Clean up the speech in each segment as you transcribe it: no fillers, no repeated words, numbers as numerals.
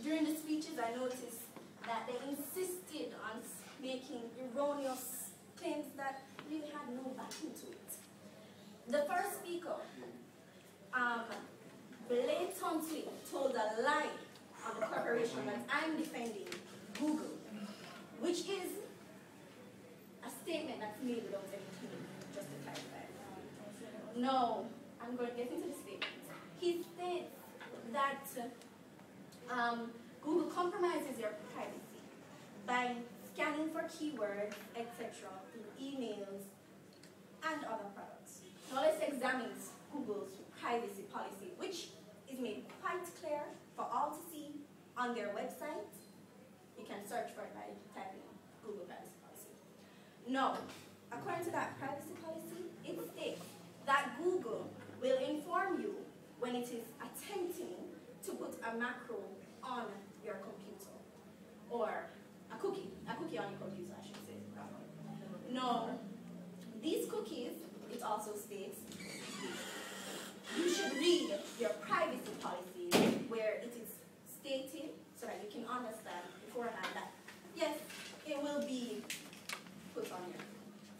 during the speeches, I noticed that they insisted on making erroneous claims that really had no backing to it. The first speaker blatantly told a lie on the corporation that I'm defending Google, which is a statement that's made without anything, just to clarify. No, I'm going to get into the statement. He states that Google compromises your privacy by scanning for keywords, etc., through emails and other products. Now let's examine Google's privacy policy, which is made quite clear for all to see on their website. You can search for it by typing Google privacy policy. Now, according to that privacy policy, it states that Google will inform you when it is attempting to put a macro on your computer, or a cookie on your computer, I should say. No, these cookies, it also states, you should read your privacy policy where it is stated so that you can understand beforehand that, yes, it will be put on here.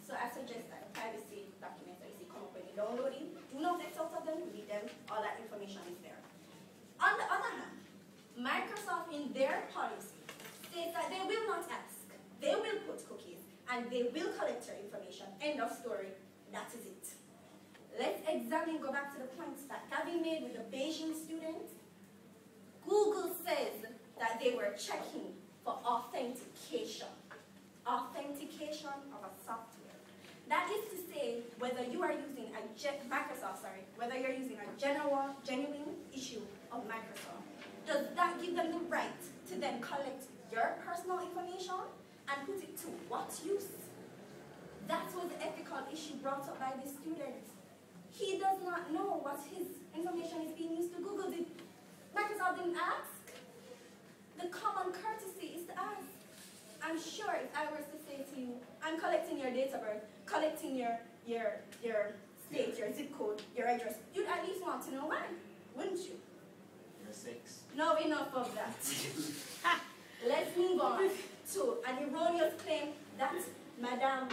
So I suggest that the privacy documents that you see come up when you're downloading, do not X out of them, read them, all that information is there. On the other hand, Microsoft in their policy states that they will not ask, they will put cookies, and they will collect your information. End of story, that is it. Let's go back to the points that Gavin made with the Beijing students. Google says that they were checking for authentication. Authentication of a software. That is to say, whether you are using whether you're using a genuine issue of Microsoft, does that give them the right to then collect your personal information and put it to what use? That was the ethical issue brought up by the student. He does not know what his information is being used to. Google did. Microsoft didn't ask. The common courtesy is to ask. I'm sure if I was to say to you, I'm collecting your date of birth, collecting your state, your zip code, your address, you'd at least want to know why, wouldn't you? You're 6. No, enough of that. Let's move on to an erroneous claim that Madame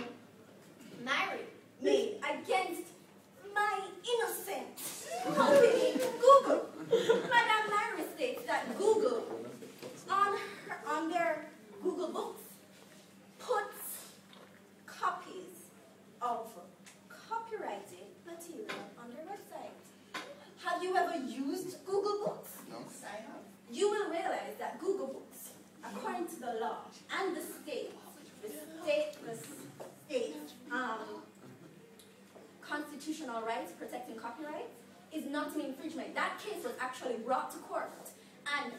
Mary made against my innocent company, Google. Madame Mary states that Google, on their Google Books, puts copies of copyrighted material on their website. Have you ever used Google Books? No. I have. You will realize that Google Books, according to the law and the state constitutional rights protecting copyright, is not an infringement. That case was actually brought to court, and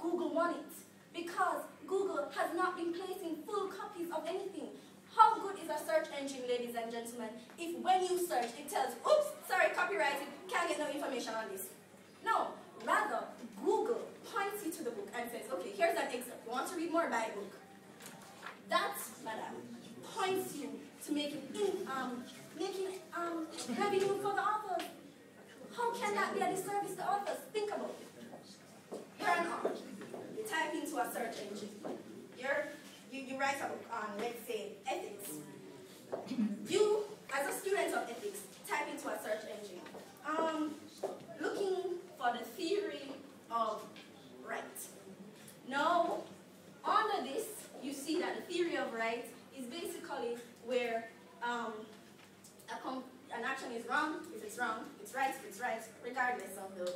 Google won it because Google has not been placing full copies of anything. How good is a search engine, ladies and gentlemen, if when you search it tells, oops, sorry, copyrighted, can't get no information on this? No, rather, Google points you to the book and says, okay, here's an excerpt. You want to read more, buy a book. That, madam, points you to making revenue for the authors. How can that be a disservice to authors? Think about it. You're an author. You type into a search engine. You write a book on, let's say, ethics. You, as a student of ethics, type into a search engine, looking for the theory of right. Now, under this, you see that the theory of right is basically where an action is wrong. If it's wrong, it's right. If it's right, regardless of the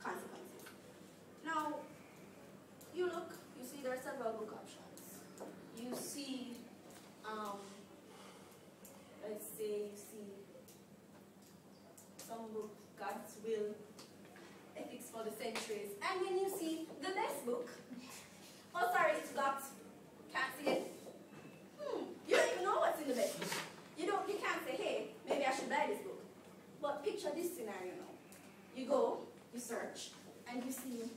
consequences. Now, you look, you see there are several book options. You see, let's say you see some book, God's Will, Ethics for the Centuries, and then you see the next book. Oh, sorry, it's blocked. Can't see it. You don't even know what's in the best book. You can't say, hey, maybe I should buy this book. But picture this scenario now. You go, you search, and you see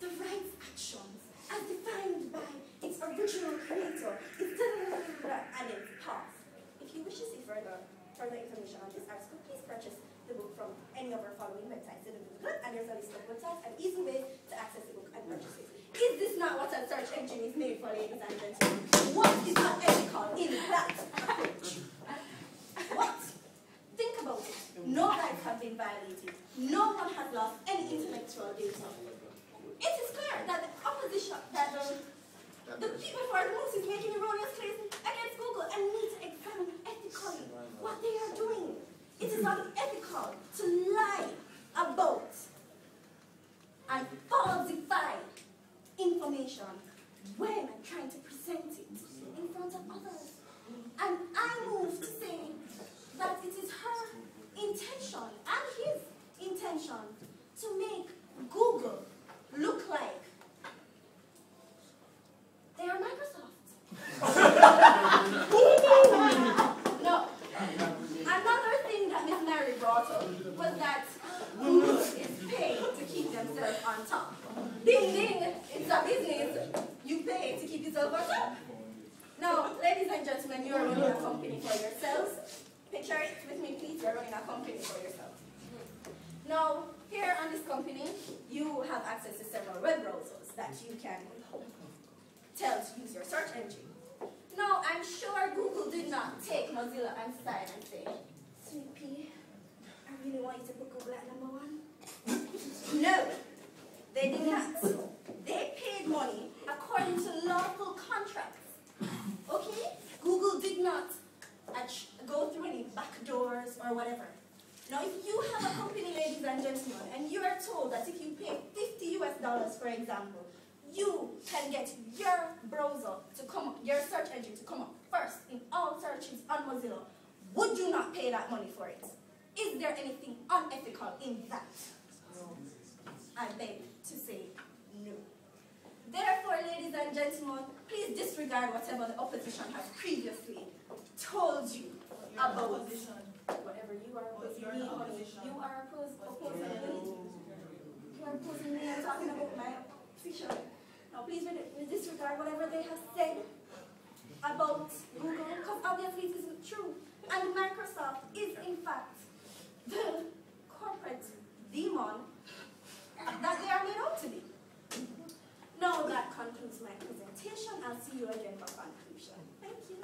the rights actions as defined by its original creator. And it's pause. If you wish to see further information on this article, please purchase the book from any of our following websites. And there's a list of websites and easy ways to access the book and purchase it. Is this not what a search engine is made for, ladies and gentlemen? What is unethical in that approach? What? Think about it. No rights have been violated. No one has lost any intellectual data. It is clear that the opposition, that the people who are the most is making erroneous claims against Google and need to examine ethically what they are doing. It is unethical to lie about and falsify information when trying to present it in front of others. And I move to say that it is her intention and his intention to make Google look like they are Microsoft. No. Another thing that Ms. Mary brought up was that Google is paid to keep themselves on top. Ding ding, it's a business. You pay to keep yourself on top. Now, ladies and gentlemen, you are running a company for yourselves. Picture it with me, please. You're running a company for yourself. Now, here on this company, you have access to several web browsers that you can tell to use your search engine. Now, I'm sure Google did not take Mozilla aside and say, Sweet Pea, I really want you to put Google at #1. No, they did not. They paid money according to lawful contracts. Okay? Google did not go through any back doors or whatever. Now, if you have a company, ladies and gentlemen, and you are told that if you pay $50 for example, you can get your browser to come up, your search engine to come up first in all searches on Mozilla, would you not pay that money for it? Is there anything unethical in that? I beg to say no. Therefore, ladies and gentlemen, please disregard whatever the opposition has previously told you about whatever you are opposing me, honey. You are opposing me. You are opposing me. I'm talking about my position. Now, please disregard whatever they have said about Google, because obviously it isn't true. And Microsoft is, in fact, the corporate demon that they are made out to be. Now that concludes my presentation. I'll see you again for conclusion. Thank you.